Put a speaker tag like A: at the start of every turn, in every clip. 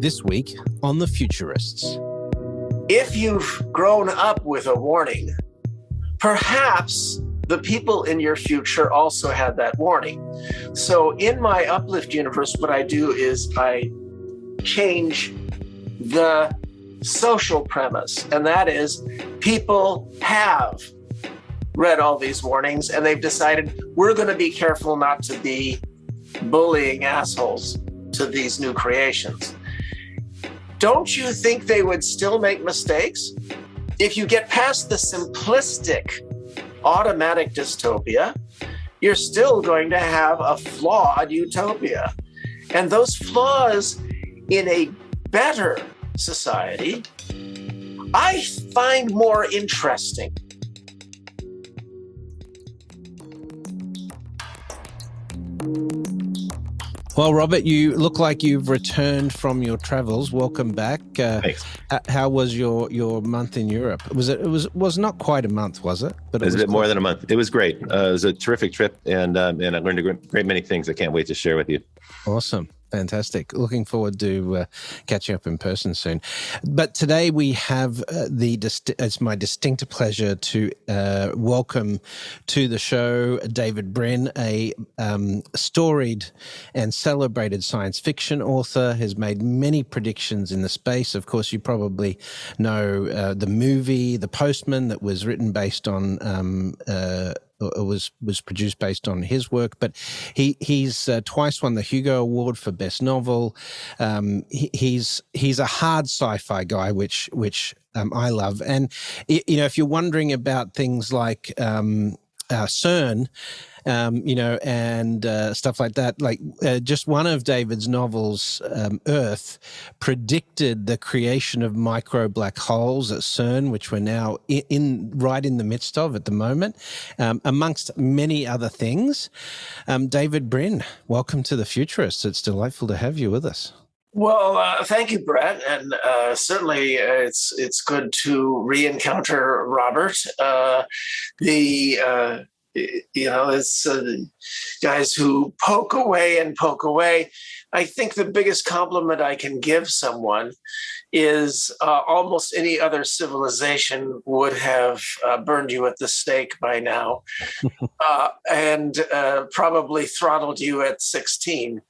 A: This week on The Futurists.
B: If you've grown up with a warning, perhaps the people in your future also had that warning. So in my uplift universe, what I do is I change the social premise, and that is people have read all these warnings and they've decided we're going to be careful not to be bullying assholes to these new creations. Don't you think they would still make mistakes? If you get past the simplistic automatic dystopia, you're still going to have a flawed utopia. And those flaws in a better society, I find more interesting.
A: Well, Robert, you look like you've returned from your travels. Welcome back.
C: Thanks.
A: How was your month in Europe? It was not quite a month, was it?
C: But it was a bit more than a month. It was great. It was a terrific trip, and I learned a great many things. I can't wait to share with you.
A: Awesome. Fantastic. Looking forward to catching up in person soon. But today we have it's my distinct pleasure to welcome to the show David Brin, a storied and celebrated science fiction author, has made many predictions in the space. Of course, you probably know the movie The Postman that was written based on was produced based on his work, but he's twice won the Hugo Award for Best Novel. He's a hard sci-fi guy, which I love. And if you're wondering about things like CERN, and stuff like that. Just one of David's novels, Earth, predicted the creation of micro black holes at CERN, which we're now right in the midst of at the moment, amongst many other things. David Brin, welcome to The Futurists. It's delightful to have you with us.
B: Well, thank you, Brett, and certainly it's good to re-encounter Robert. It's guys who poke away. I think the biggest compliment I can give someone is almost any other civilization would have burned you at the stake by now and probably throttled you at 16.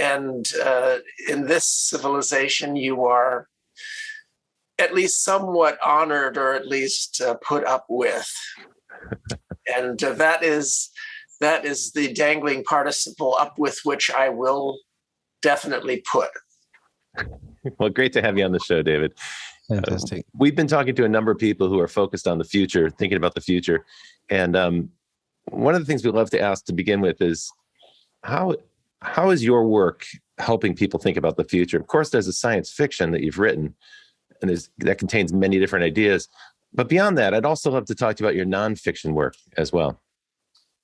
B: And in this civilization, you are at least somewhat honored, or at least put up with. And that is the dangling participle up with which I will definitely put.
C: Well, great to have you on the show, David.
A: Fantastic.
C: We've been talking to a number of people who are focused on the future, thinking about the future. And one of the things we love to ask to begin with is how is your work helping people think about the future? Of course, there's a science fiction that you've written, and that contains many different ideas. But beyond that, I'd also love to talk to you about your nonfiction work as well.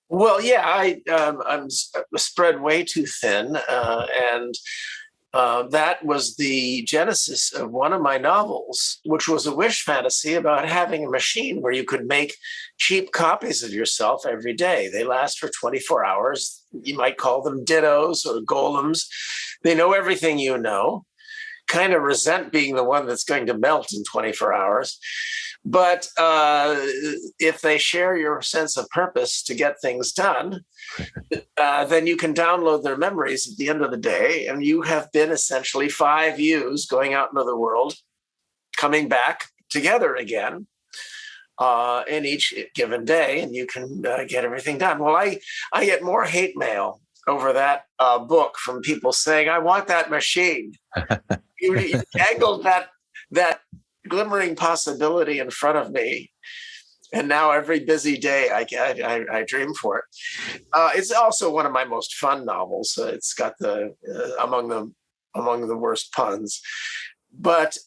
B: Well, yeah, I'm spread way too thin, and that was the genesis of one of my novels, which was a wish fantasy about having a machine where you could make cheap copies of yourself every day. They last for 24 hours. You might call them dittos or golems. They know everything you know, kind of resent being the one that's going to melt in 24 hours. But if they share your sense of purpose to get things done, then you can download their memories at the end of the day. And you have been essentially 5 yous going out into the world, coming back together again in each given day, and you can get everything done. Well, I get more hate mail over that book from people saying, I want that machine. You angled that glimmering possibility in front of me, and now every busy day I dream for it. It's also one of my most fun novels. It's got the among the worst puns, but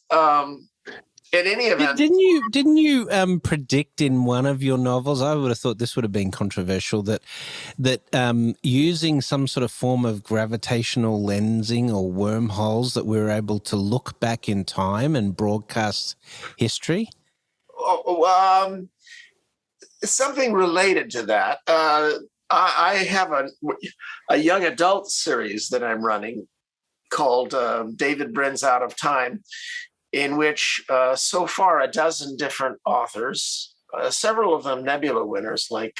B: in any event,
A: didn't you predict in one of your novels? I would have thought this would have been controversial, that using some sort of form of gravitational lensing or wormholes, that we were able to look back in time and broadcast history.
B: Something related to that. I have a young adult series that I'm running called David Brin's Out of Time, in which so far a dozen different authors, several of them Nebula winners like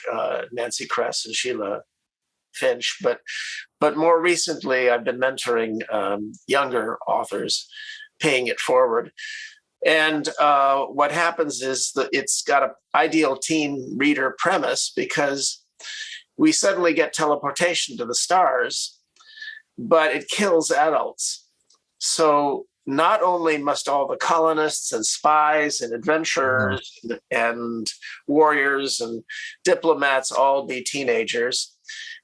B: Nancy Kress and Sheila Finch, but more recently I've been mentoring younger authors, paying it forward. And what happens is that it's got an ideal teen reader premise, because we suddenly get teleportation to the stars, but it kills adults. So not only must all the colonists and spies and adventurers and warriors and diplomats all be teenagers,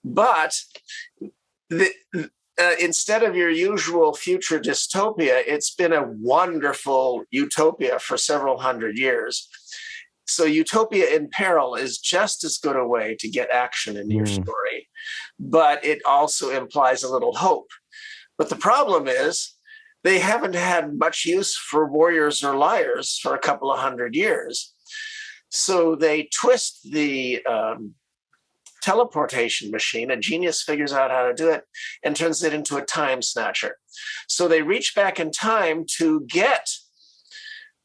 B: but instead of your usual future dystopia, it's been a wonderful utopia for several hundred years. So Utopia in Peril is just as good a way to get action in your story, but it also implies a little hope. But the problem is they haven't had much use for warriors or liars for a couple of hundred years. So they twist the teleportation machine. A genius figures out how to do it and turns it into a time snatcher. So they reach back in time to get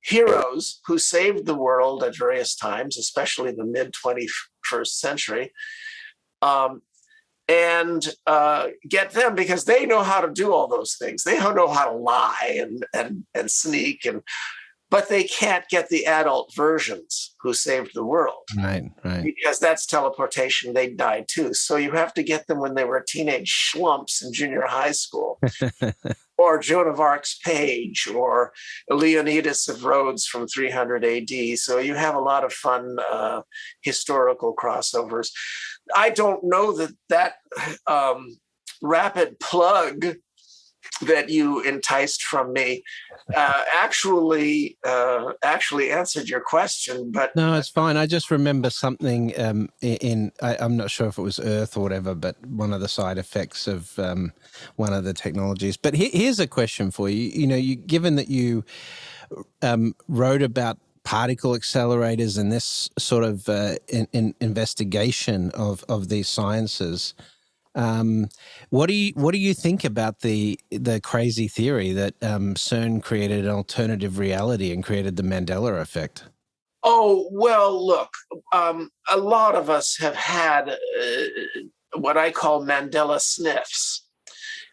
B: heroes who saved the world at various times, especially the mid-21st century, and get them, because they know how to do all those things. They know how to lie and sneak, but they can't get the adult versions who saved the world.
A: Right.
B: Because that's teleportation. They died too. So you have to get them when they were teenage schlumps in junior high school. Or Joan of Arc's Page, or Leonidas of Rhodes from 300 AD. So you have a lot of fun historical crossovers. I don't know that rapid plug that you enticed from me actually answered your question, but
A: no, it's fine. I just remember something I'm not sure if it was Earth or whatever, but one of the side effects of one of the technologies. But here's a question for you. You know, given that you wrote about particle accelerators and this sort of investigation of these sciences, what do you think about the crazy theory that CERN created an alternative reality and created the Mandela effect?
B: Oh, well, look, a lot of us have had what I call Mandela sniffs.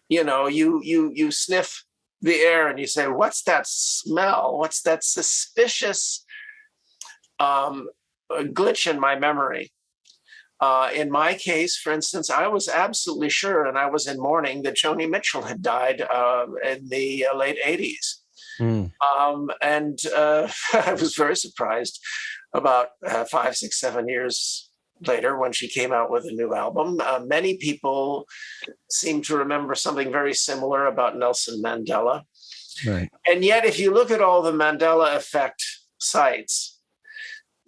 B: You know, you sniff the air and you say, what's that smell? What's that suspicious glitch in my memory? In my case, for instance, I was absolutely sure, and I was in mourning, that Joni Mitchell had died in the late 80s. And I was very surprised about 5, 6, 7 years later when she came out with a new album. Many people seem to remember something very similar about Nelson Mandela.
A: Right.
B: And yet, if you look at all the Mandela effect sites,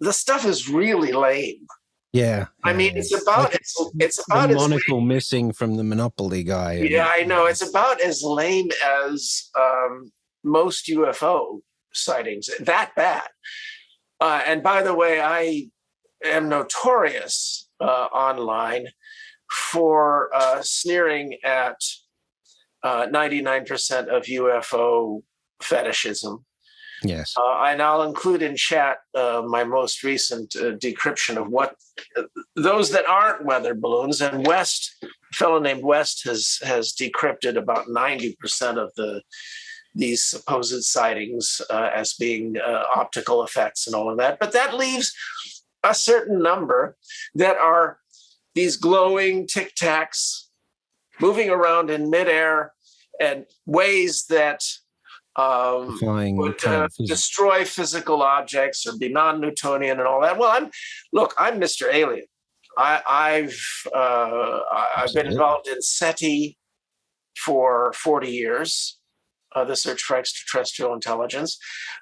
B: the stuff is really lame.
A: Yeah.
B: I mean, it's about
A: the monocle missing from the Monopoly guy.
B: Yeah, I know. It's about as lame as most UFO sightings. That bad. And by the way, I am notorious online for sneering at 99% of UFO fetishism.
A: Yes.
B: And I'll include in chat my most recent decryption of what those that aren't weather balloons. And a fellow named West has decrypted about 90% of these supposed sightings as being optical effects and all of that. But that leaves a certain number that are these glowing tic tacs moving around in midair and ways that would destroy physical objects or be non-Newtonian and all that. Well, I'm Mr. Alien. I've been involved in SETI for 40 years, the Search for Extraterrestrial Intelligence.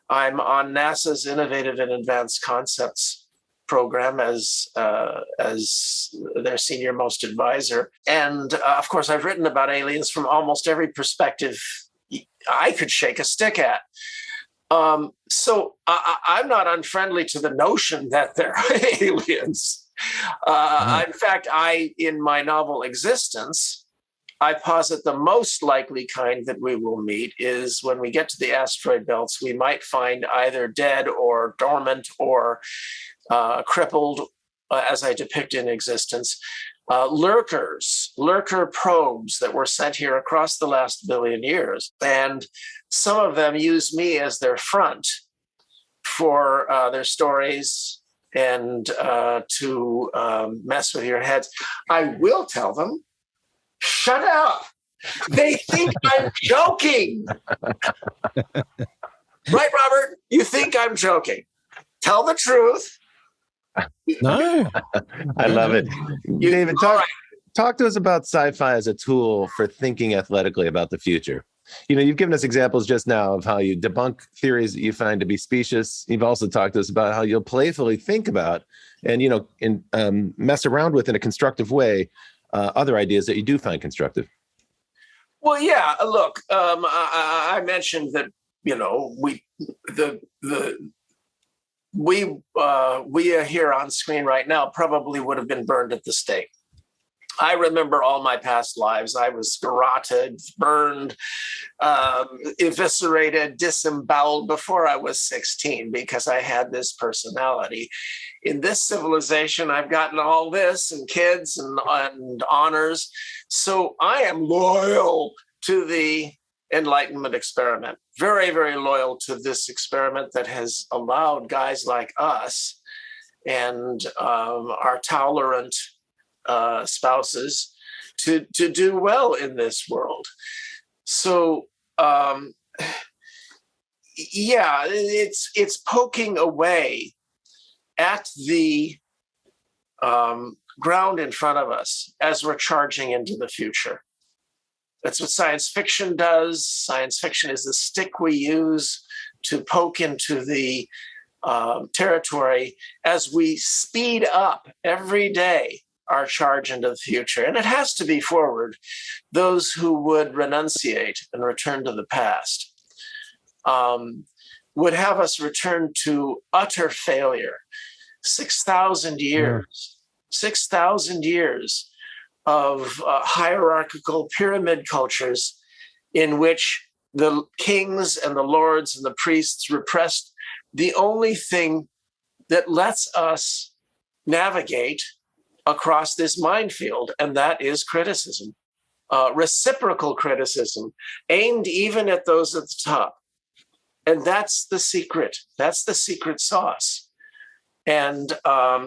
B: I'm on NASA's Innovative and Advanced Concepts program as their senior most advisor. And of course, I've written about aliens from almost every perspective I could shake a stick at. So I'm not unfriendly to the notion that they're aliens. In fact, in my novel Existence, I posit the most likely kind that we will meet is when we get to the asteroid belts, we might find either dead or dormant or crippled, as I depict in existence, lurker probes that were sent here across the last billion years. And some of them use me as their front for their stories and to mess with your heads. I will tell them, shut up. They think I'm joking. Right, Robert? You think I'm joking. Tell the truth.
A: No.
C: I love it. David, talk to us about sci-fi as a tool for thinking athletically about the future. You've given us examples just now of how you debunk theories that you find to be specious. You've also talked to us about how you'll playfully think about and mess around with in a constructive way other ideas that you do find constructive.
B: Well, yeah. Look, I mentioned that we are here on screen right now probably would have been burned at the stake. I remember all my past lives. I was garroted, burned, eviscerated, disemboweled before I was 16 because I had this personality. In this civilization, I've gotten all this and kids and honors. So I am loyal to the Enlightenment experiment, very, very loyal to this experiment that has allowed guys like us and our tolerant spouses to do well in this world. So it's poking away at the ground in front of us as we're charging into the future. That's what science fiction does. Science fiction is the stick we use to poke into the territory as we speed up every day our charge into the future. And it has to be forward. Those who would renunciate and return to the past would have us return to utter failure. 6,000 years, 6,000 years of hierarchical pyramid cultures in which the kings and the lords and the priests repressed the only thing that lets us navigate across this minefield, and that is criticism, reciprocal criticism, aimed even at those at the top. And that's the secret. That's the secret sauce. And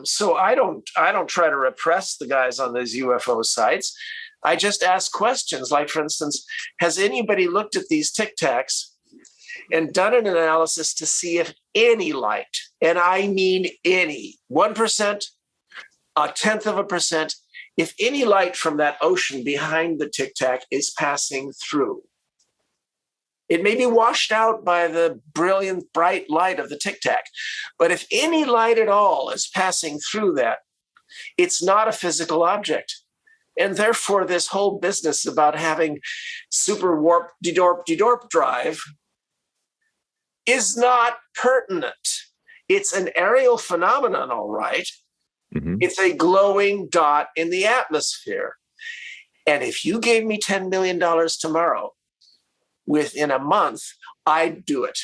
B: so I don't try to repress the guys on these UFO sites. I just ask questions like, for instance, has anybody looked at these Tic Tacs and done an analysis to see if any light, and I mean any, 1%, 0.1%, if any light from that ocean behind the Tic Tac is passing through? It may be washed out by the brilliant, bright light of the Tic Tac, but if any light at all is passing through that, it's not a physical object. And therefore, this whole business about having super warp, de-dorp drive is not pertinent. It's an aerial phenomenon, all right. Mm-hmm. It's a glowing dot in the atmosphere. And if you gave me $10 million tomorrow, within a month, I'd do it.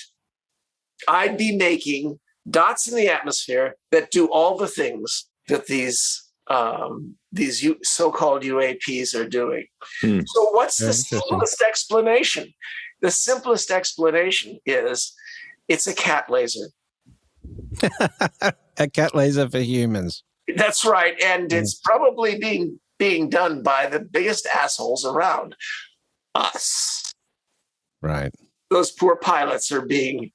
B: I'd be making dots in the atmosphere that do all the things that these so-called UAPs are doing. So what's the simplest explanation? The simplest explanation is it's a cat laser.
A: A cat laser for humans.
B: That's right. And it's probably being done by the biggest assholes around, us.
A: Right.
B: Those poor pilots are being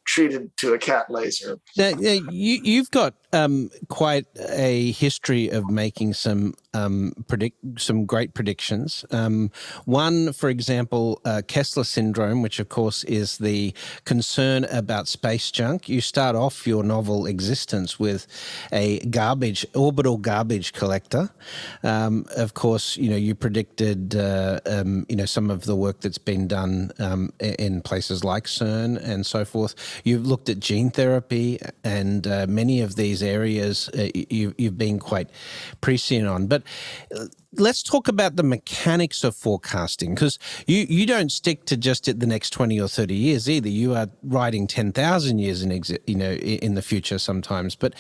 B: treated to a cat laser.
A: Now, you've got quite a history of making some great predictions. One, for example, Kessler syndrome, which of course is the concern about space junk. You start off your novel Existence with a orbital garbage collector. Of course, you predicted some of the work that's been done in places like CERN and so forth. You've looked at gene therapy, and many of these these areas you've been quite prescient on. But let's talk about the mechanics of forecasting, because you don't stick to just at the next 20 or 30 years either. You are writing 10,000 years in the future sometimes. But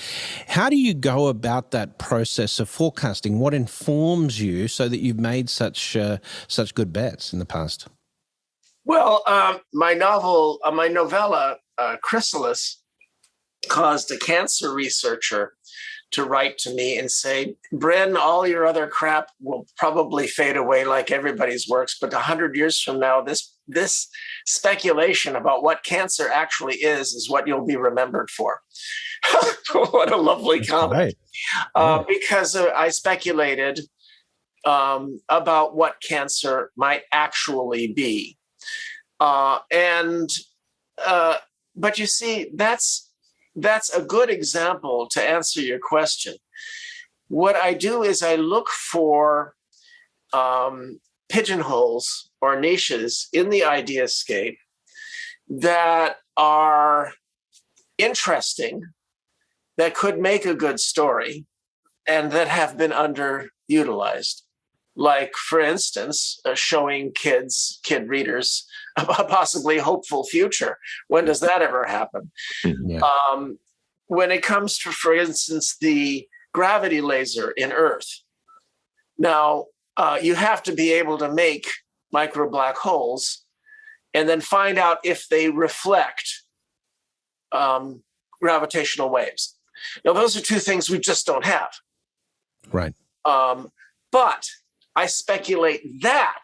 A: how do you go about that process of forecasting? What informs you so that you've made such good bets in the past?
B: Well, my novella, Chrysalis, caused a cancer researcher to write to me and say, Brin, all your other crap will probably fade away like everybody's works, but 100 years from now, this speculation about what cancer actually is what you'll be remembered for. What a lovely comment. Right. Because I speculated about what cancer might actually be. But you see, that's a good example to answer your question. What I do is I look for pigeonholes or niches in the ideascape that are interesting, that could make a good story, and that have been underutilized. Like, for instance, showing kid readers a possibly hopeful future. When does that ever happen? Yeah. When it comes to, for instance, the gravity laser in Earth. Now, you have to be able to make micro black holes and then find out if they reflect gravitational waves. Now, those are two things we just don't have.
A: Right.
B: But I speculate that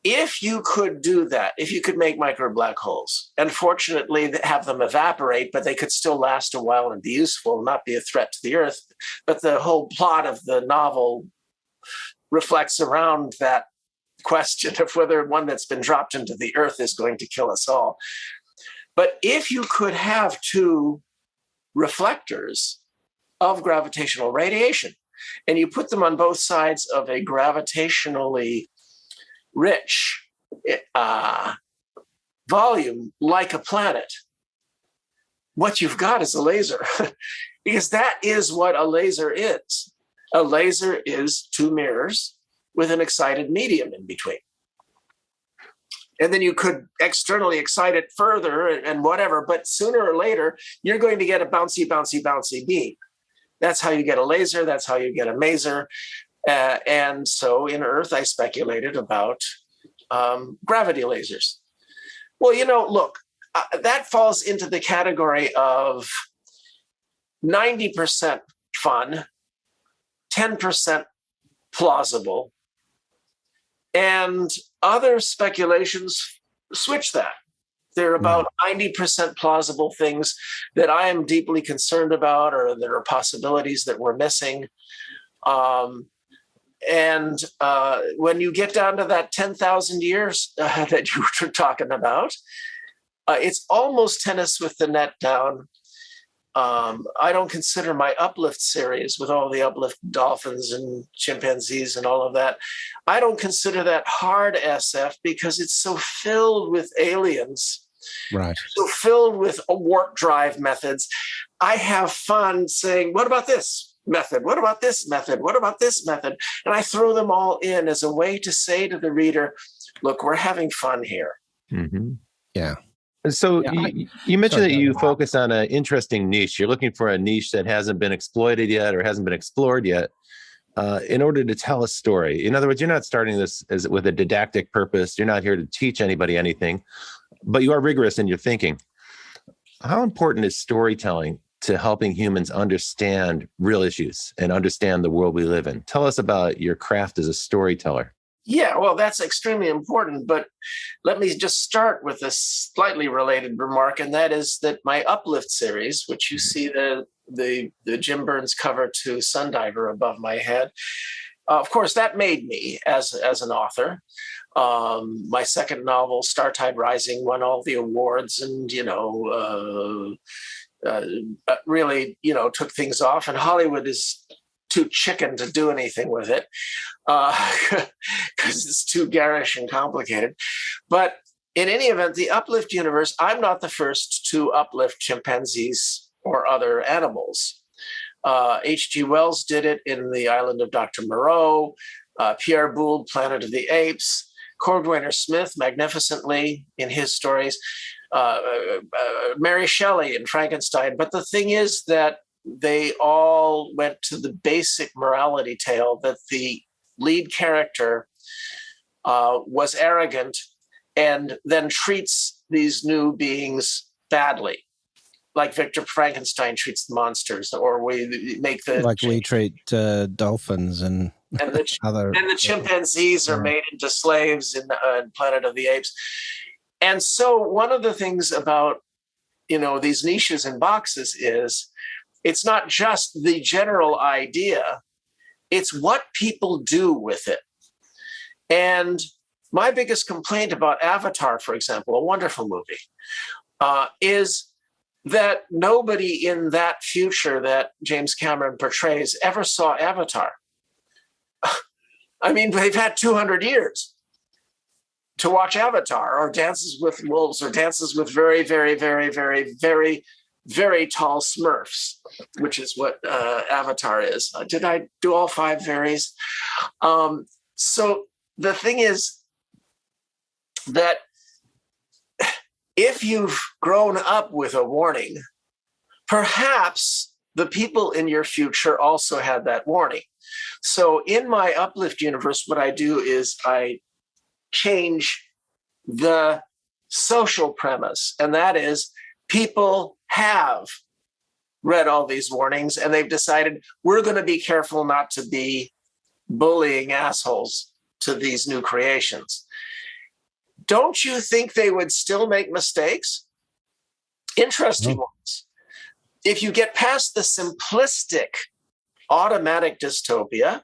B: if you could do that, if you could make micro black holes, and fortunately have them evaporate, but they could still last a while and be useful, not be a threat to the Earth. But the whole plot of the novel reflects around that question of whether one that's been dropped into the Earth is going to kill us all. But if you could have two reflectors of gravitational radiation, and you put them on both sides of a gravitationally rich volume like a planet, what you've got is a laser. Because that is what a laser is. A laser is two mirrors with an excited medium in between. And then you could externally excite it further and whatever, but sooner or later, you're going to get a bouncy, bouncy, bouncy beam. That's how you get a laser. That's how you get a maser. And so in Earth, I speculated about gravity lasers. Well, look, that falls into the category of 90% fun, 10% plausible, and other speculations switch that. There are about 90% plausible things that I am deeply concerned about, or there are possibilities that we're missing. And when you get down to that 10,000 years that you were talking about, it's almost tennis with the net down. I don't consider my Uplift series with all the Uplift dolphins and chimpanzees and all of that, I don't consider that hard SF because it's so filled with aliens. Right. So filled with warp drive methods. I have fun saying, what about this method? What about this method? What about this method? And I throw them all in as a way to say to the reader, look, we're having fun here.
A: Mm-hmm. Yeah.
C: So you mentioned that you focus on an interesting niche. You're looking for a niche that hasn't been exploited yet or hasn't been explored yet in order to tell a story. In other words, you're not starting this with a didactic purpose. You're not here to teach anybody anything, but you are rigorous in your thinking. How important is storytelling to helping humans understand real issues and understand the world we live in? Tell us about your craft as a storyteller.
B: Yeah, well, that's extremely important. But let me just start with a slightly related remark, and that is that my Uplift series, which you see the Jim Burns cover to Sundiver above my head, of course, that made me as an author. My second novel, Startide Rising, won all the awards, and really took things off. And Hollywood is too chicken to do anything with it because it's too garish and complicated. But in any event, the Uplift universe, I'm not the first to uplift chimpanzees or other animals. H.G. Wells did it in The Island of Dr. Moreau. Pierre Boulle, Planet of the Apes. Cordwainer Smith, magnificently in his stories. Mary Shelley in Frankenstein. But the thing is that they all went to the basic morality tale that the lead character was arrogant and then treats these new beings badly, like Victor Frankenstein treats the monsters, or we make the
A: like we treat dolphins and
B: the chimpanzees are made into slaves in Planet of the Apes. And so one of the things about these niches and boxes is it's not just the general idea, it's what people do with it. And my biggest complaint about Avatar, for example, a wonderful movie, is that nobody in that future that James Cameron portrays ever saw Avatar. I mean, they've had 200 years to watch Avatar, or Dances with Wolves, or Dances with very, very, very, very, very, very tall Smurfs, which is what Avatar is. Did I do all 5 varies? So the thing is that if you've grown up with a warning, perhaps the people in your future also had that warning. So in my Uplift universe, what I do is I change the social premise, and that is people have read all these warnings and they've decided we're going to be careful not to be bullying assholes to these new creations. Don't you think they would still make mistakes? Interesting ones. If you get past the simplistic automatic dystopia,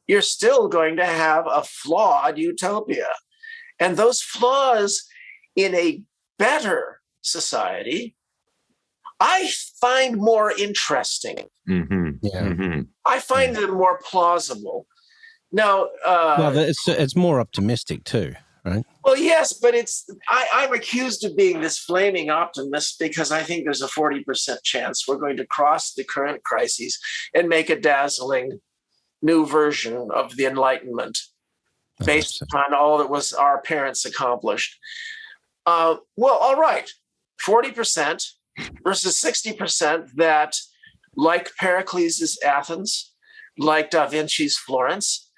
B: you're still going to have a flawed utopia. And those flaws in a better society, I find more interesting.
C: Mm-hmm. Yeah. Mm-hmm.
B: I find them more plausible. Now,
A: it's more optimistic too, right?
B: Well, yes, but I'm accused of being this flaming optimist because I think there's a 40% chance we're going to cross the current crises and make a dazzling new version of the Enlightenment based upon all that was our parents accomplished. Well, all right, 40% versus 60% that, like Pericles' Athens, like Da Vinci's Florence,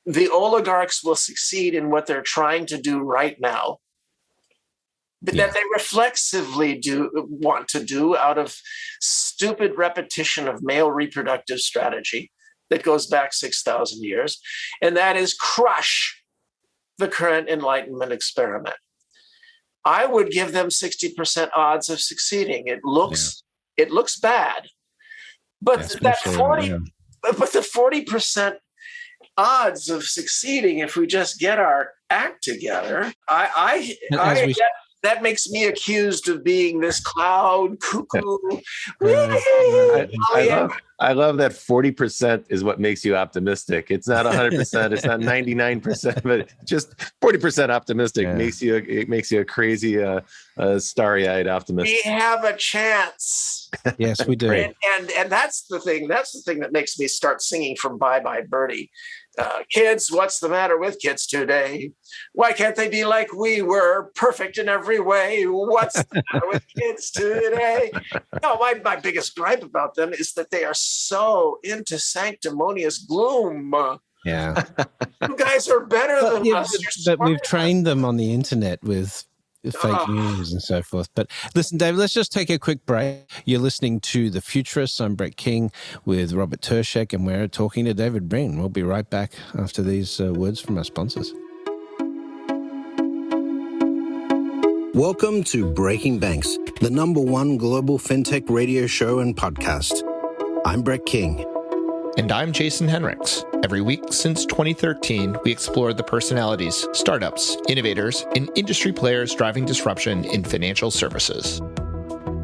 B: the oligarchs will succeed in what they're trying to do right now, that they reflexively want to do out of stupid repetition of male reproductive strategy that goes back 6,000 years, and that is crush the current Enlightenment experiment. I would give them 60% odds of succeeding. It looks bad, but the 40% odds of succeeding, if we just get our act together, that makes me accused of being this cloud cuckoo.
C: I love that 40% is what makes you optimistic. It's not 100%. It's not 99%, but just 40% optimistic makes you a crazy, starry-eyed optimist.
B: We have a chance.
A: Yes, we do.
B: And that's the thing. That's the thing that makes me start singing from Bye Bye Birdie. Kids, what's the matter with kids today? Why can't they be like we were, perfect in every way? What's the matter with kids today? No, my biggest gripe about them is that they are so into sanctimonious gloom.
A: Yeah.
B: You guys are better than us.
A: But we've trained them on the internet with fake news and so forth. But listen, Dave, let's just take a quick break. You're listening to The Futurists. I'm Brett King with Robert Tercek, and we're talking to David Brin. We'll be right back after these words from our sponsors. Welcome to Breaking Banks, the #1 global fintech radio show and podcast. I'm Brett King.
D: And I'm Jason Henricks. Every week since 2013, we explore the personalities, startups, innovators, and industry players driving disruption in financial services.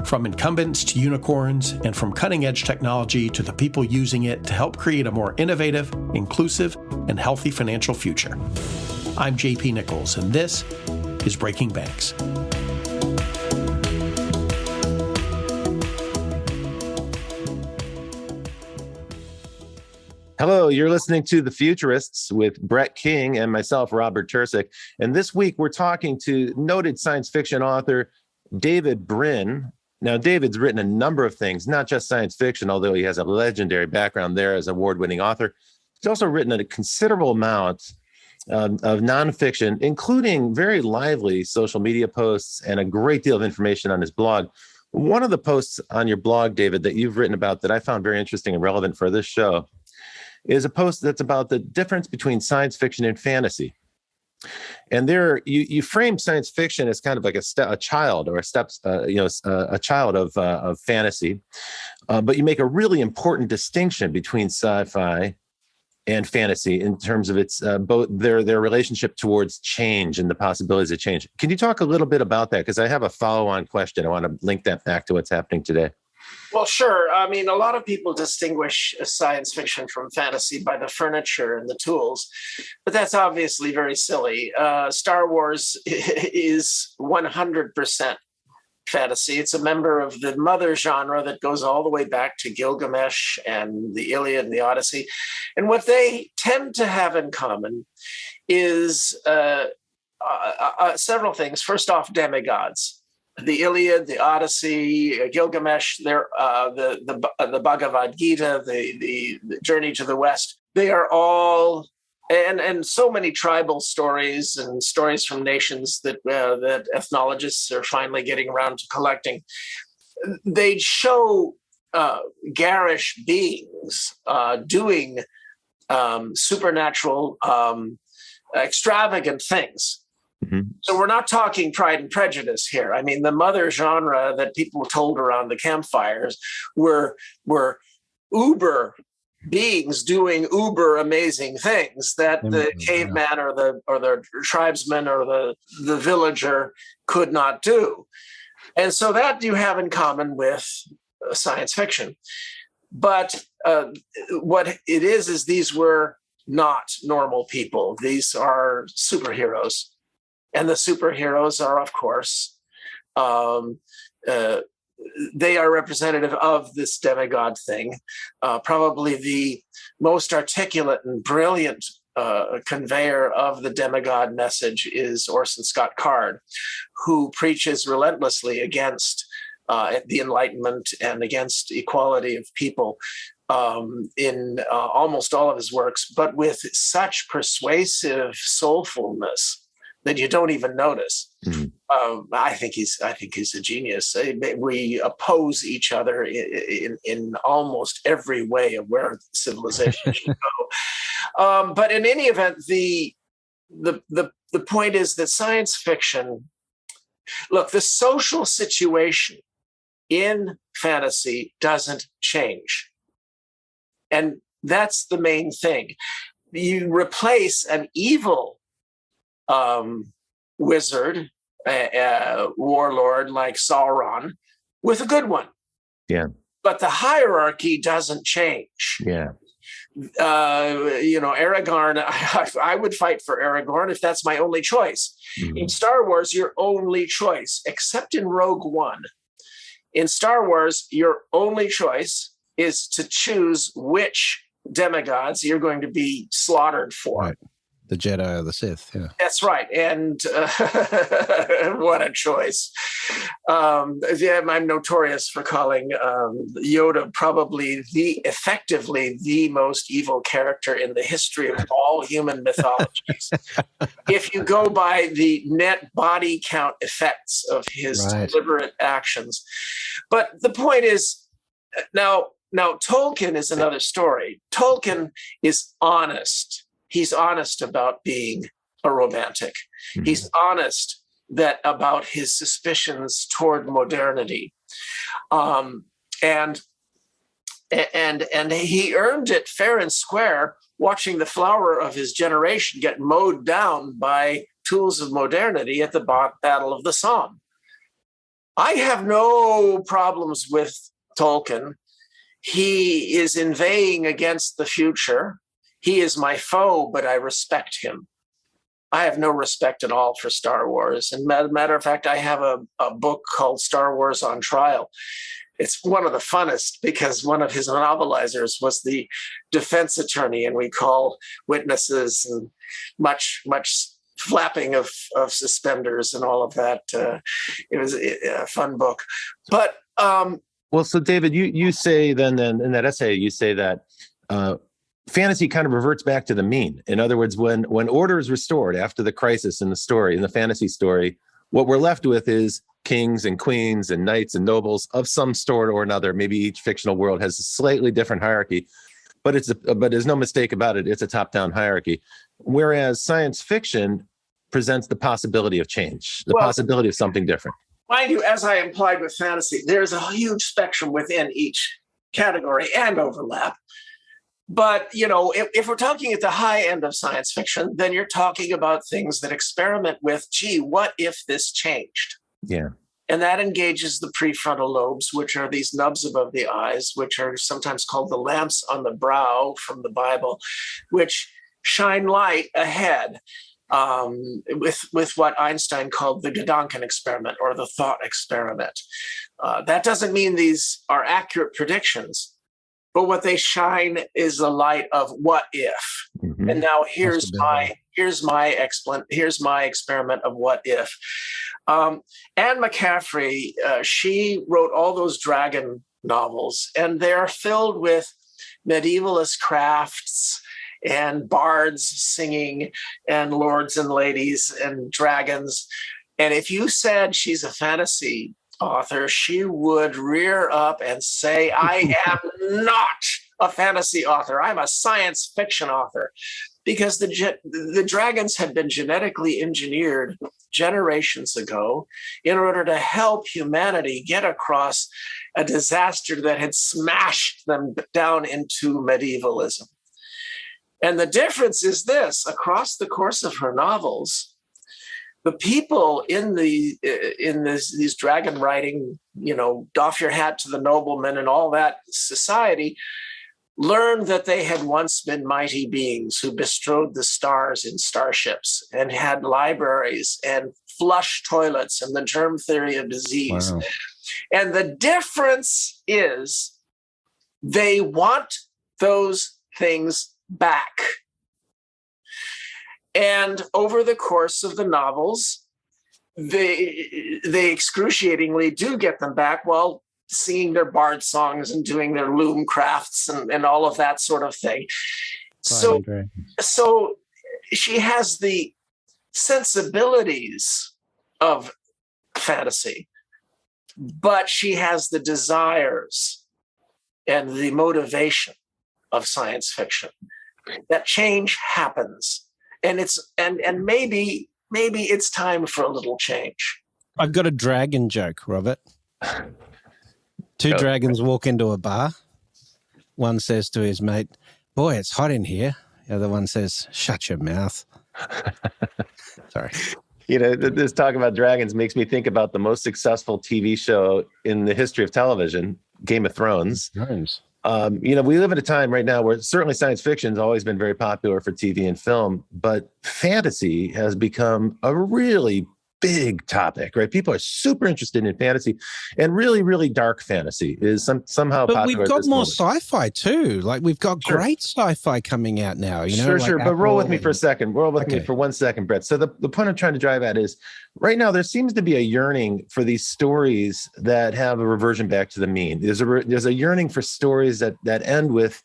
E: From incumbents to unicorns, and from cutting-edge technology to the people using it to help create a more innovative, inclusive, and healthy financial future. I'm JP Nichols, and this is Breaking Banks.
C: Hello, you're listening to The Futurists with Brett King and myself, Robert Tercek. And this week we're talking to noted science fiction author David Brin. Now, David's written a number of things, not just science fiction, although he has a legendary background there as an award-winning author. He's also written a considerable amount of nonfiction, including very lively social media posts and a great deal of information on his blog. One of the posts on your blog, David, that you've written about that I found very interesting and relevant for this show is a post that's about the difference between science fiction and fantasy. And there, you frame science fiction as kind of like a child or a child of fantasy, but you make a really important distinction between sci-fi and fantasy in terms of its both their relationship towards change and the possibilities of change. Can you talk a little bit about that? Because I have a follow-on question. I want to link that back to what's happening today.
B: Well, sure. I mean, a lot of people distinguish science fiction from fantasy by the furniture and the tools, but that's obviously very silly. Star Wars is 100% fantasy. It's a member of the mother genre that goes all the way back to Gilgamesh and the Iliad and the Odyssey. And what they tend to have in common is several things. First off, demigods. The Iliad, the Odyssey, Gilgamesh, the Bhagavad Gita, the Journey to the West, they are all, and so many tribal stories and stories from nations that ethnologists are finally getting around to collecting. They show garish beings doing supernatural, extravagant things. Mm-hmm. So we're not talking Pride and Prejudice here. I mean, the mother genre that people told around the campfires were uber beings doing uber amazing things that the caveman or the tribesman or the villager could not do. And so that you have in common with science fiction. But what it is these were not normal people. These are superheroes. And the superheroes are, of course, they are representative of this demigod thing. Probably the most articulate and brilliant conveyor of the demigod message is Orson Scott Card, who preaches relentlessly against the Enlightenment and against equality of people in almost all of his works, but with such persuasive soulfulness that you don't even notice. Mm-hmm. I think he's a genius. We oppose each other in almost every way of where civilization should go. But in any event, the point is that science fiction. Look, the social situation in fantasy doesn't change, and that's the main thing. You replace an evil wizard, warlord like Sauron, with a good one.
C: Yeah.
B: But the hierarchy doesn't change.
C: Yeah.
B: Aragorn, I would fight for Aragorn if that's my only choice. Mm-hmm. In Star Wars, your only choice, except in Rogue One, in Star Wars, your only choice is to choose which demigods you're going to be slaughtered for.
A: Right. The Jedi or the Sith, yeah.
B: That's right. And what a choice. I'm notorious for calling Yoda probably effectively the most evil character in the history of all human mythologies. If you go by the net body count effects of his deliberate actions. But the point is, now Tolkien is another story. Tolkien is honest. He's honest about being a romantic. Mm-hmm. He's honest about his suspicions toward modernity, and he earned it fair and square, watching the flower of his generation get mowed down by tools of modernity at the Battle of the Somme. I have no problems with Tolkien. He is inveighing against the future. He is my foe, but I respect him. I have no respect at all for Star Wars. And matter of fact, I have a book called Star Wars on Trial. it's one of the funnest because one of his novelizers was the defense attorney, and we call witnesses and much flapping of suspenders and all of that. It was a fun book. But
C: well, so David, you say then in that essay, you say that fantasy kind of reverts back to the mean. In other words, when order is restored after the crisis in the story, in the fantasy story, what we're left with is kings and queens and knights and nobles of some sort or another. Maybe each fictional world has a slightly different hierarchy, but there's no mistake about it. It's a top-down hierarchy. Whereas science fiction presents the possibility of change, the possibility of something different.
B: Mind you, as I implied with fantasy, there's a huge spectrum within each category and overlap. But, if we're talking at the high end of science fiction, then you're talking about things that experiment with, gee, what if this changed?
C: Yeah.
B: And that engages the prefrontal lobes, which are these nubs above the eyes, which are sometimes called the lamps on the brow from the Bible, which shine light ahead with what Einstein called the Gedanken experiment or the thought experiment. That doesn't mean these are accurate predictions, but what they shine is the light of what if. Mm-hmm. And now here's my experiment of what if. Anne McCaffrey, she wrote all those dragon novels, and they're filled with medievalist crafts and bards singing and lords and ladies and dragons. And if you said she's a fantasy author, she would rear up and say, I am not a fantasy author. I'm a science fiction author. Because the dragons had been genetically engineered generations ago in order to help humanity get across a disaster that had smashed them down into medievalism. And the difference is this: across the course of her novels, the people in these dragon riding, doff your hat to the nobleman and all that society, learned that they had once been mighty beings who bestrode the stars in starships and had libraries and flush toilets and the germ theory of disease. Wow. And the difference is they want those things back. And over the course of the novels, they excruciatingly do get them back while singing their bard songs and doing their loom crafts and all of that sort of thing. So she has the sensibilities of fantasy, but she has the desires and the motivation of science fiction. That change happens, and maybe it's time for a little change.
A: I've got a dragon joke, Robert. Two dragons walk into a bar. One says to his mate, "Boy, it's hot in here." The other one says, "Shut your mouth." Sorry.
C: This talk about dragons makes me think about the most successful TV show in the history of television, Game of Thrones. We live at a time right now where certainly science fiction has always been very popular for TV and film, but fantasy has become a really big topic, right? People are super interested in fantasy, and really, really dark fantasy is somehow
A: but
C: popular.
A: We've got more sci-fi too. Like we've got great sci-fi coming out now.
C: Sure. But roll with me for a second. Roll with me for 1 second, Brett. So the point I'm trying to drive at is right now there seems to be a yearning for these stories that have a reversion back to the mean. There's a yearning for stories that end with,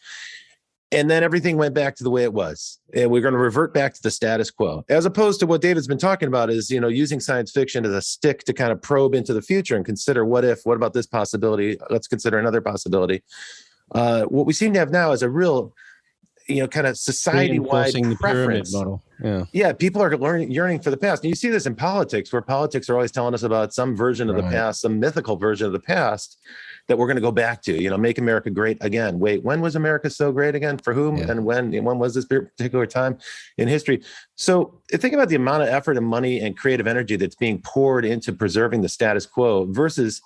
C: and then everything went back to the way it was. And we're going to revert back to the status quo, as opposed to what David's been talking about is, using science fiction as a stick to kind of probe into the future and consider what about this possibility? Let's consider another possibility. What we seem to have now is a real, kind of society-wide
A: the pyramid
C: preference.
A: Model.
C: Yeah. People are yearning for the past. And you see this in politics, where politics are always telling us about some version of the past, some mythical version of the past that we're going to go back to, make America great again. Wait, when was America so great again? For whom? Yeah. And when was this particular time in history? So think about the amount of effort and money and creative energy that's being poured into preserving the status quo versus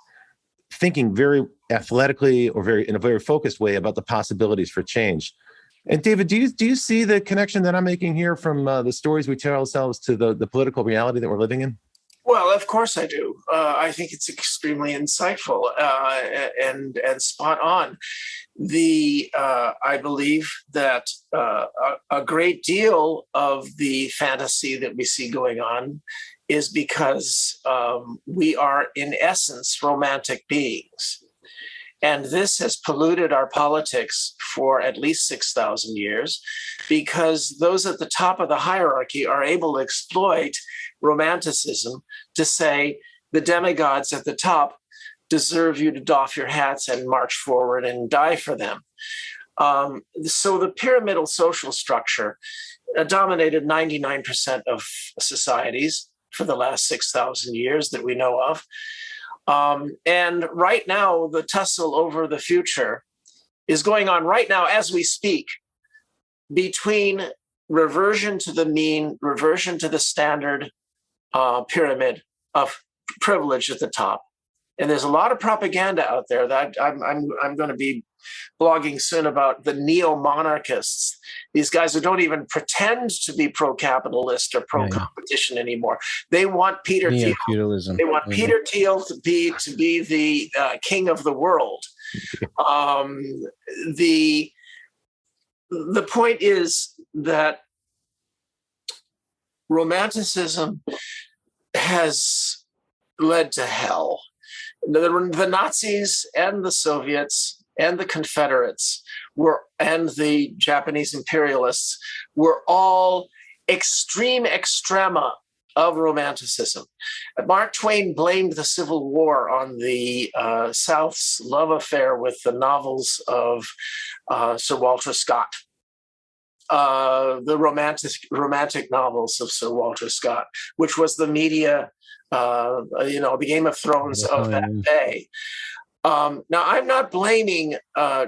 C: thinking very athletically or in a very focused way about the possibilities for change. And David, do you see the connection that I'm making here from the stories we tell ourselves to the political reality that we're living in?
B: Well, of course I do. I think it's extremely insightful and spot on. I believe that a great deal of the fantasy that we see going on is because we are, in essence, romantic beings. And this has polluted our politics for at least 6,000 years, because those at the top of the hierarchy are able to exploit Romanticism to say the demigods at the top deserve you to doff your hats and march forward and die for them. So the pyramidal social structure dominated 99% of societies for the last 6,000 years that we know of. And right now, the tussle over the future is going on right now as we speak, between reversion to the mean, reversion to the standard pyramid of privilege at the top. And there's a lot of propaganda out there that I'm going to be blogging soon about the neo-monarchists, these guys who don't even pretend to be pro-capitalist or pro-competition anymore. They want Peter Thiel.
A: Feudalism.
B: They want Peter Thiel to be the king of the world. The point is that Romanticism has led to hell. The Nazis and the Soviets and the Confederates and the Japanese imperialists were all extreme extrema of Romanticism. Mark Twain blamed the Civil War on the South's love affair with the novels of Sir Walter Scott. The romantic novels of Sir Walter Scott, which was the media, the Game of Thrones of that day. Now, I'm not blaming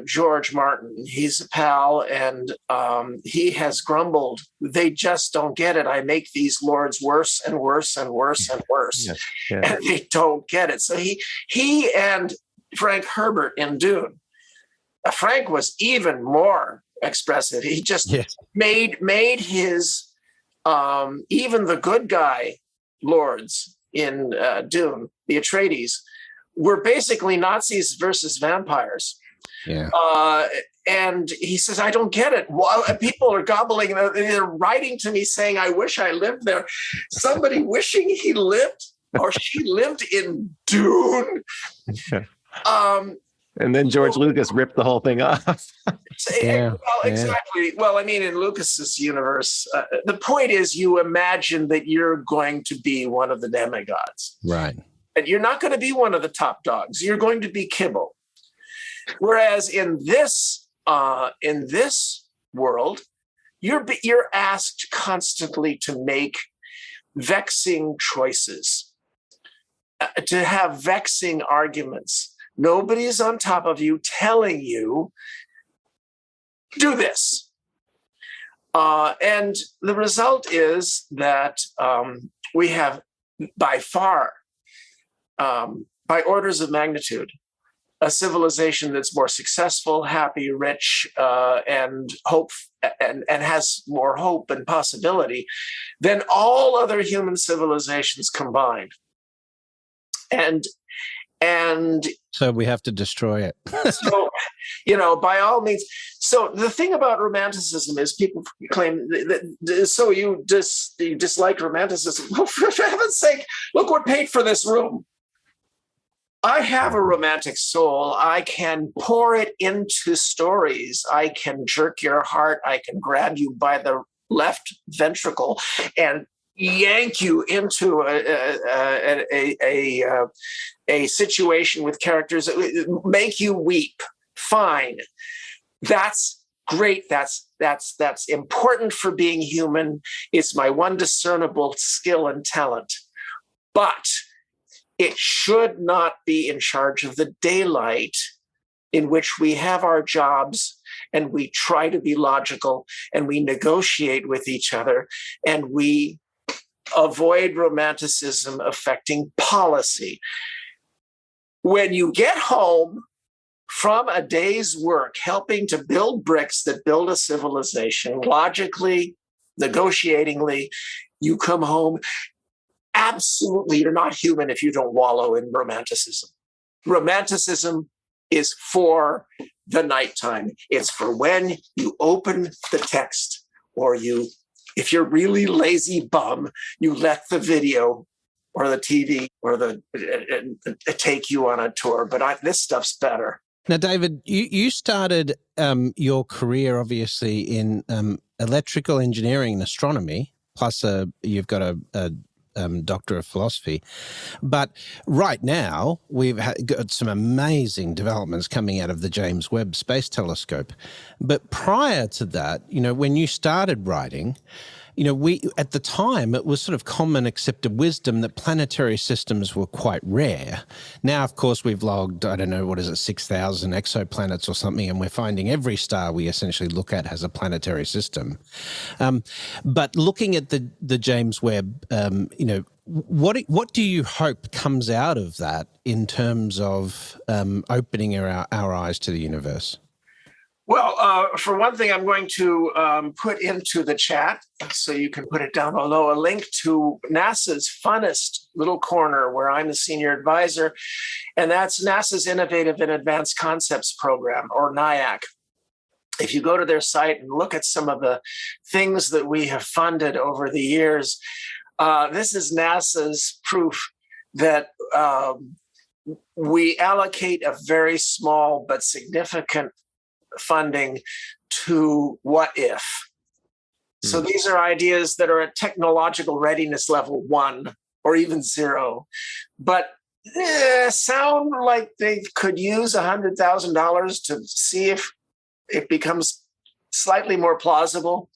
B: George Martin. He's a pal, and he has grumbled. They just don't get it. I make these lords worse and worse and worse and worse, and they don't get it. So he and Frank Herbert in Dune. Frank was even more expressive. He just made his even the good guy lords in Dune, the Atreides, were basically Nazis versus vampires.
A: Yeah.
B: And he says, I don't get it. Well, people are gobbling, they're writing to me saying, I wish I lived there. Somebody wishing he lived or she lived in Dune.
C: And then George Lucas ripped the whole thing off.
B: Exactly. Well, I mean, in Lucas's universe, the point is you imagine that you're going to be one of the demigods.
A: Right.
B: And you're not going to be one of the top dogs. You're going to be kibble. Whereas in this world, you're asked constantly to make vexing choices, to have vexing arguments. Nobody's on top of you telling you, do this. And the result is that we have by far, by orders of magnitude, a civilization that's more successful, happy, rich, and hope, and has more hope and possibility than all other human civilizations combined. And
A: so we have to destroy it.
B: So, by all means. So the thing about Romanticism is people claim that, so you dislike Romanticism. Well, for heaven's sake, look what paid for this room. I have a romantic soul. I can pour it into stories. I can jerk your heart. I can grab you by the left ventricle and yank you into a situation with characters that make you weep. Fine. That's great. That's important for being human. It's my one discernible skill and talent. But it should not be in charge of the daylight in which we have our jobs and we try to be logical and we negotiate with each other and we avoid Romanticism affecting policy. When you get home from a day's work helping to build bricks that build a civilization, logically, negotiatingly, you come home absolutely, you're not human if you don't wallow in romanticism. Romanticism is for the nighttime. It's for when you open the text, or if you're really lazy bum, you let the video or the TV or take you on a tour. But this stuff's better.
A: Now, David, you started your career obviously in electrical engineering and astronomy, plus you've got a Doctor of Philosophy. But right now, we've got some amazing developments coming out of the James Webb Space Telescope. But prior to that, when you started writing, at the time, it was sort of common accepted wisdom that planetary systems were quite rare. Now, of course, we've logged, 6,000 exoplanets or something, and we're finding every star we essentially look at has a planetary system. But looking at the James Webb, what do you hope comes out of that in terms of opening our eyes to the universe?
B: Well, for one thing, I'm going to put into the chat, so you can put it down below, a link to NASA's funnest little corner where I'm the senior advisor, and that's NASA's Innovative and Advanced Concepts Program, or NIAC. If you go to their site and look at some of the things that we have funded over the years, this is NASA's proof that we allocate a very small but significant funding to what if. So these are ideas that are at technological readiness level 1 or even 0, but sound like they could use $100,000 to see if it becomes slightly more plausible.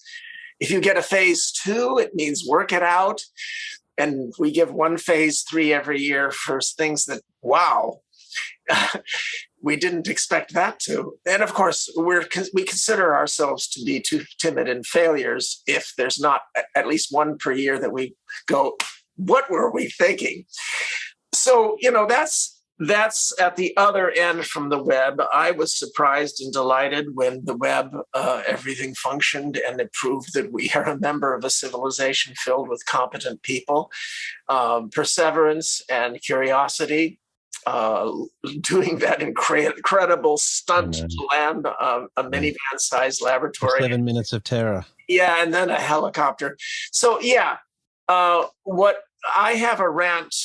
B: If you get a phase 2, it means work it out. And we give one phase 3 every year for things that, wow, we didn't expect that to. And of course, we consider ourselves to be too timid and failures if there's not at least one per year that we go, what were we thinking? So, that's at the other end from the web. I was surprised and delighted when the web, everything functioned, and it proved that we are a member of a civilization filled with competent people. Perseverance and curiosity, doing that incredible stunt to land a minivan-sized laboratory.
A: 7 minutes of terror.
B: Yeah, and then a helicopter. So what I have a rant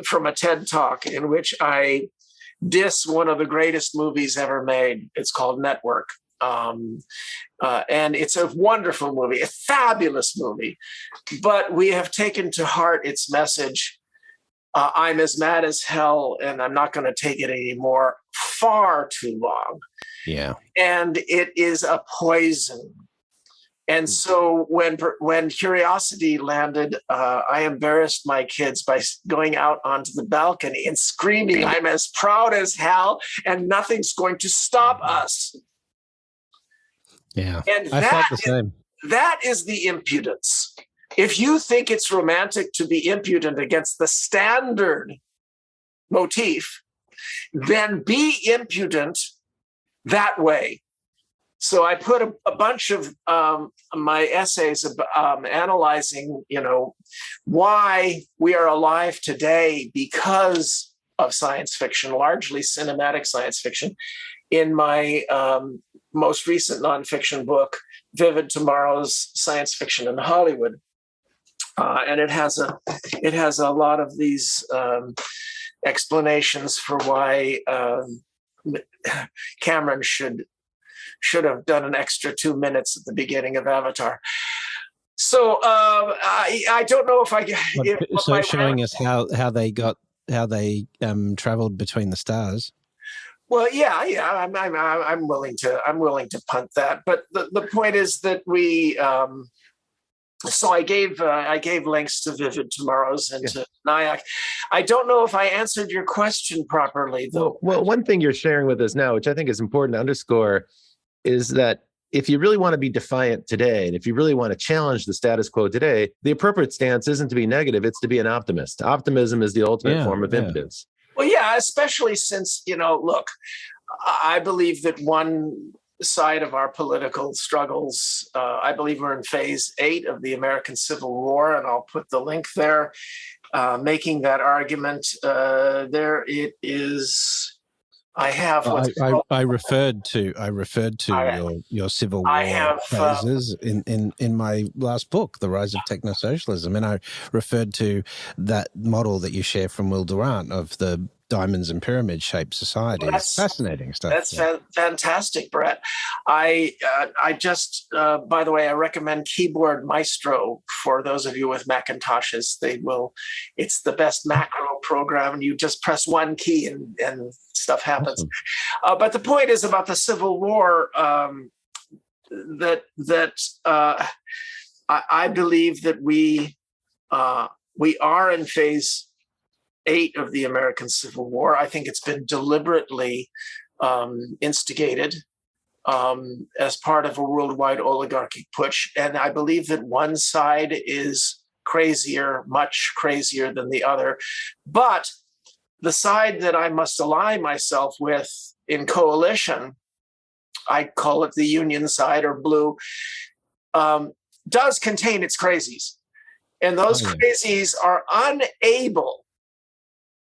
B: from a TED Talk in which I diss one of the greatest movies ever made. It's called Network. And it's a wonderful movie, a fabulous movie. But we have taken to heart its message. I'm as mad as hell, and I'm not going to take it anymore. Far too long.
A: Yeah.
B: And it is a poison. And so when Curiosity landed, I embarrassed my kids by going out onto the balcony and screaming, I'm as proud as hell, and nothing's going to stop us.
A: Yeah,
B: and
A: I felt the same.
B: That is the impudence. If you think it's romantic to be impudent against the standard motif, then be impudent that way. So I put a bunch of my essays analyzing, why we are alive today because of science fiction, largely cinematic science fiction, in my most recent nonfiction book, Vivid Tomorrow's Science Fiction in Hollywood. And it has a lot of these explanations for why Cameron should have done an extra 2 minutes at the beginning of Avatar. So I don't know if I get.
A: So showing us how they traveled between the stars.
B: Well, yeah. I'm willing to punt that, but the point is that we. So I gave links to Vivid Tomorrow's and to NIAC. I don't know if I answered your question properly, though.
C: Well, one thing you're sharing with us now, which I think is important to underscore, is that if you really want to be defiant today, and if you really want to challenge the status quo today, the appropriate stance isn't to be negative, it's to be an optimist. Optimism is the ultimate form of impotence.
B: Well, yeah, especially since, look, I believe that one side of our political struggles. I believe we're in phase 8 of the American Civil War, and I'll put the link there, making that argument. There it is. I have.
A: I referred to your Civil War phases in my last book, The Rise of Techno-Socialism, and I referred to that model that you share from Will Durant of the diamonds and pyramid shaped society. It's fascinating stuff.
B: That's fantastic, Brett. I just, by the way, I recommend Keyboard Maestro for those of you with Macintoshes. It's the best macro program, and you just press one key and stuff happens. Awesome. But the point is about the Civil War, that I believe that we are in phase 8 of the American Civil War. I think it's been deliberately instigated as part of a worldwide oligarchic putsch. And I believe that one side is crazier, much crazier than the other. But the side that I must ally myself with in coalition, I call it the Union side or blue, does contain its crazies. And those crazies are unable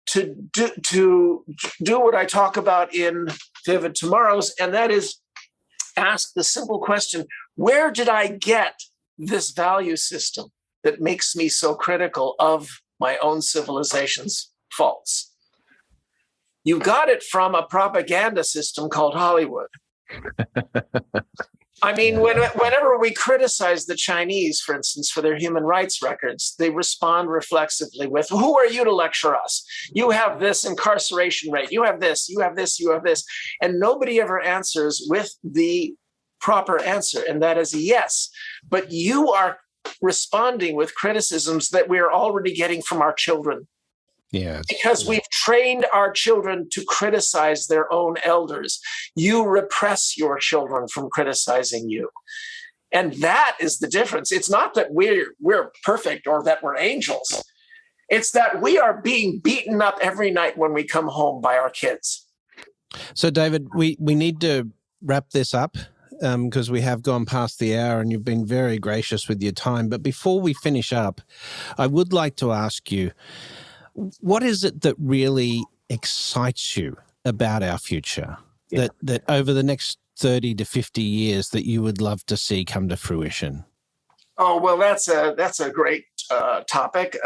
B: to do what I talk about in Vivid Tomorrows, and that is ask the simple question, where did I get this value system that makes me so critical of my own civilization's faults? You got it from a propaganda system called Hollywood. I mean, whenever we criticize the Chinese, for instance, for their human rights records, they respond reflexively with, who are you to lecture us? You have this incarceration rate. You have this, you have this, you have this. And nobody ever answers with the proper answer. And that is yes. But you are responding with criticisms that we are already getting from our children.
A: Yeah,
B: because we've trained our children to criticize their own elders. You repress your children from criticizing you. And that is the difference. It's not that we're perfect or that we're angels. It's that we are being beaten up every night when we come home by our kids.
A: So, David, we need to wrap this up because we have gone past the hour and you've been very gracious with your time. But before we finish up, I would like to ask you, what is it that really excites you about our future that over the next 30 to 50 years that you would love to see come to fruition?
B: Oh, well, that's a great topic.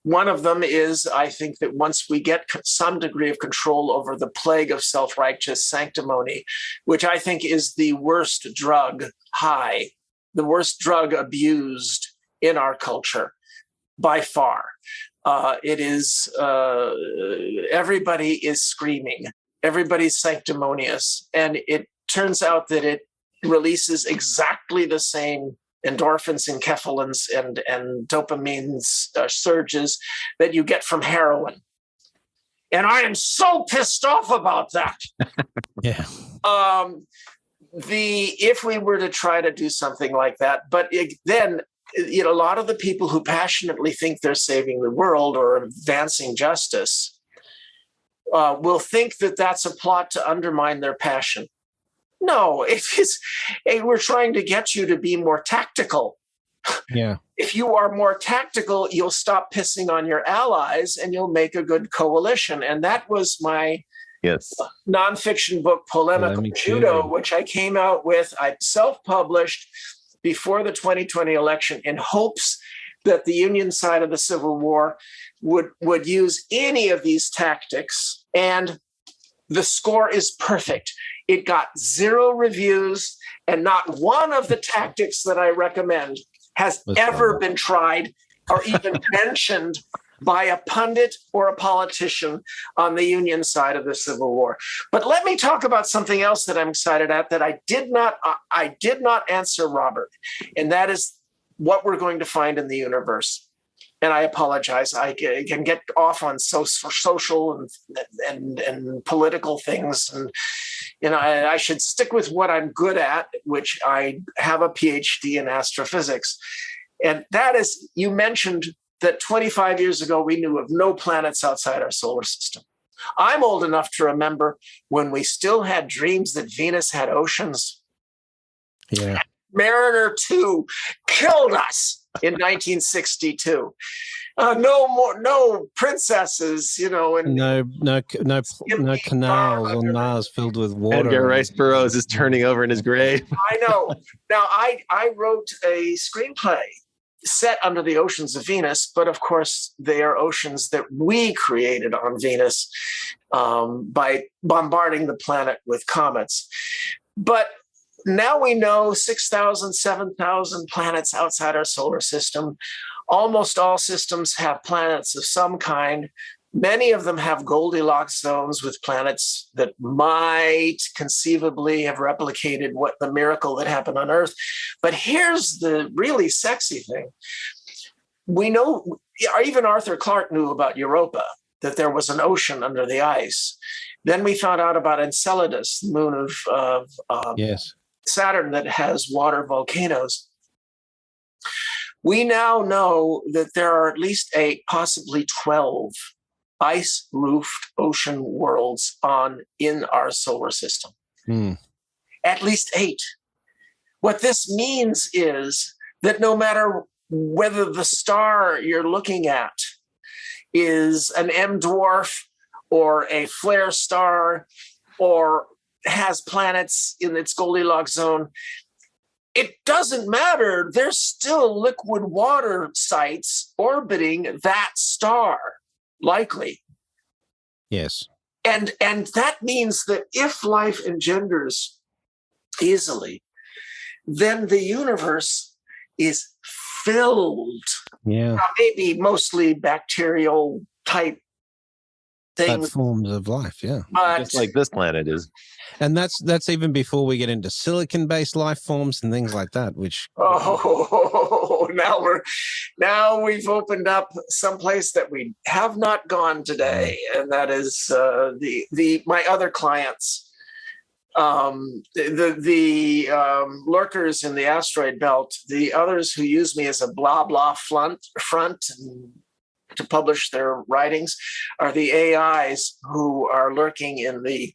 B: One of them is, I think that once we get some degree of control over the plague of self-righteous sanctimony, which I think is the worst drug the worst drug abused in our culture by far. It is, everybody is screaming, everybody's sanctimonious, and it turns out that it releases exactly the same endorphins, enkephalins, and dopamine surges that you get from heroin. And I am so pissed off about that.
A: Yeah.
B: If we were to try to do something like that, but then, a lot of the people who passionately think they're saving the world or advancing justice will think that that's a plot to undermine their passion. No, it is. We're trying to get you to be more tactical.
A: Yeah.
B: If you are more tactical, you'll stop pissing on your allies and you'll make a good coalition. And that was my nonfiction book, Polemical Judo, which I came out with. I self-published before the 2020 election in hopes that the Union side of the Civil War would use any of these tactics. And the score is perfect. It got 0 reviews, and not one of the tactics that I recommend has ever been tried or even mentioned by a pundit or a politician on the Union side of the Civil War. But let me talk about something else that I'm excited at that I did not answer Robert, and that is what we're going to find in the universe. And I apologize. I can get off on social and political things, and I should stick with what I'm good at, which I have a PhD in astrophysics. And that is, you mentioned that 25 years ago, we knew of no planets outside our solar system. I'm old enough to remember when we still had dreams that Venus had oceans.
A: Yeah.
B: Mariner 2 killed us in 1962. No princesses, and
A: No canals on Mars filled with water.
C: Edgar Rice Burroughs is turning over in his grave.
B: I know. Now, I wrote a screenplay set under the oceans of Venus, but of course they are oceans that we created on Venus by bombarding the planet with comets. But now we know 6,000, 7,000 planets outside our solar system. Almost all systems have planets of some kind. Many of them have Goldilocks zones with planets that might conceivably have replicated what the miracle that happened on Earth. But here's the really sexy thing. We know, even Arthur Clarke knew about Europa, that there was an ocean under the ice. Then we found out about Enceladus, the moon of
A: yes.
B: Saturn that has water volcanoes. We now know that there are at least 8, possibly 12 ice-roofed ocean worlds in our solar system. At least 8. What this means is that no matter whether the star you're looking at is an M dwarf or a flare star or has planets in its Goldilocks zone, it doesn't matter. There's still liquid water sites orbiting that star. Likely.
A: Yes.
B: And that means that if life engenders easily, then the universe is filled.
A: Yeah.
B: Maybe mostly bacterial type things.
A: Forms of life, yeah.
B: But,
C: just like this planet is.
A: And that's even before we get into silicon-based life forms and things like that, which
B: now we've opened up someplace that we have not gone today, and that is my other clients, the lurkers in the asteroid belt, the others who use me as a blah blah front to publish their writings, are the AIs who are lurking in the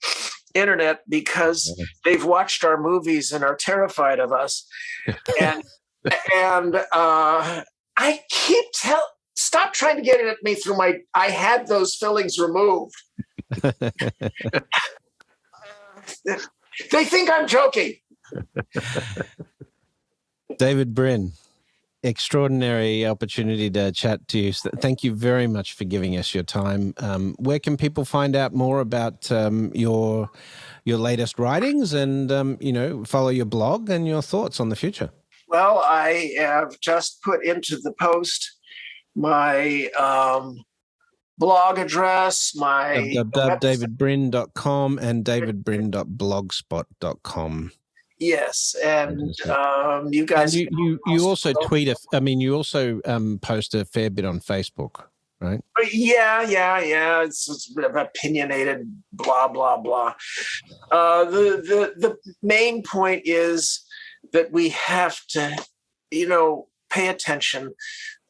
B: internet because they've watched our movies and are terrified of us. And I keep stop trying to get it at me through I had those fillings removed. They think I'm joking.
A: David Brin, extraordinary opportunity to chat to you. Thank you very much for giving us your time. Where can people find out more about your latest writings and follow your blog and your thoughts on the future?
B: Well, I have just put into the post my blog address, my
A: davidbrin.com and davidbrin.blogspot.com.
B: Yes, and you guys.
A: And you also tweet you also post a fair bit on Facebook, right?
B: Yeah. It's a bit of opinionated, blah blah blah. The main point is that we have to, pay attention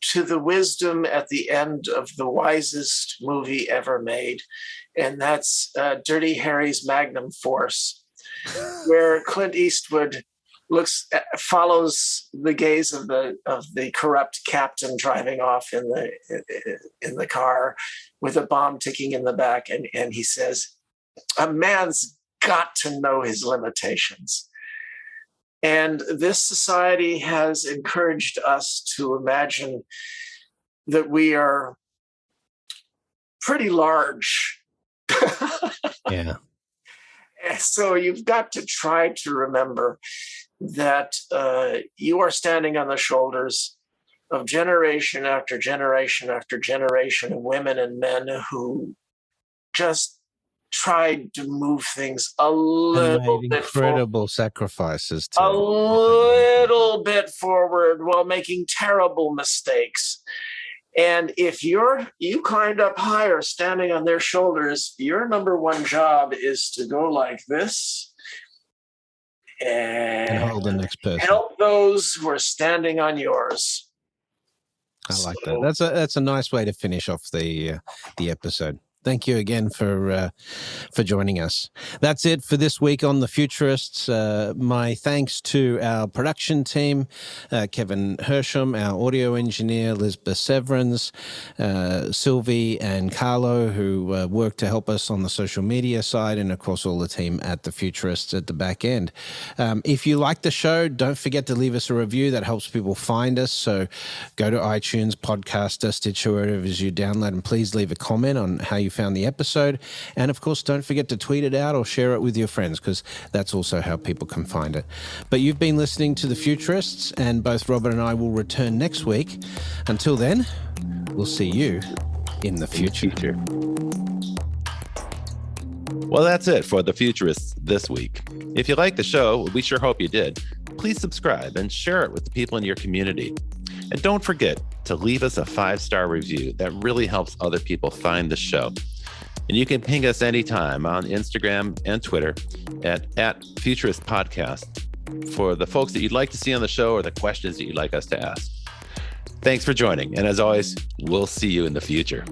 B: to the wisdom at the end of the wisest movie ever made, and that's Dirty Harry's Magnum Force, where Clint Eastwood follows the gaze of the corrupt captain driving off in the car with a bomb ticking in the back, and he says, "A man's got to know his limitations." And this society has encouraged us to imagine that we are pretty large.
A: Yeah.
B: So you've got to try to remember that you are standing on the shoulders of generation after generation after generation of women and men who just tried to move things a little bit
A: incredible sacrifices
B: a little bit forward while making terrible mistakes. And if you climbed up higher standing on their shoulders, your number one job is to go like this and
A: hold the next person.
B: Help those who are standing on yours.
A: I like that. That's a nice way to finish off the episode. Thank you again for joining us. That's it for this week on The Futurists. My thanks to our production team, Kevin Hersham, our audio engineer, Lisbeth Severance, Sylvie and Carlo, who worked to help us on the social media side, and of course all the team at The Futurists at the back end. If you like the show, don't forget to leave us a review. That helps people find us. So go to iTunes, Podcaster, Stitcher, wherever it is you download, and please leave a comment on how you found the episode. And of course, don't forget to tweet it out or share it with your friends, because that's also how people can find it. But you've been listening to The Futurists, and both Robert and I will return next week. Until then, we'll see you in the future.
C: Well, that's it for The Futurists this week. If you like the show, we sure hope you did. Please subscribe and share it with the people in your community. And don't forget to leave us a 5-star review. That really helps other people find the show. And you can ping us anytime on Instagram and Twitter at Futurist Podcast for the folks that you'd like to see on the show or the questions that you'd like us to ask. Thanks for joining. And as always, we'll see you in the future.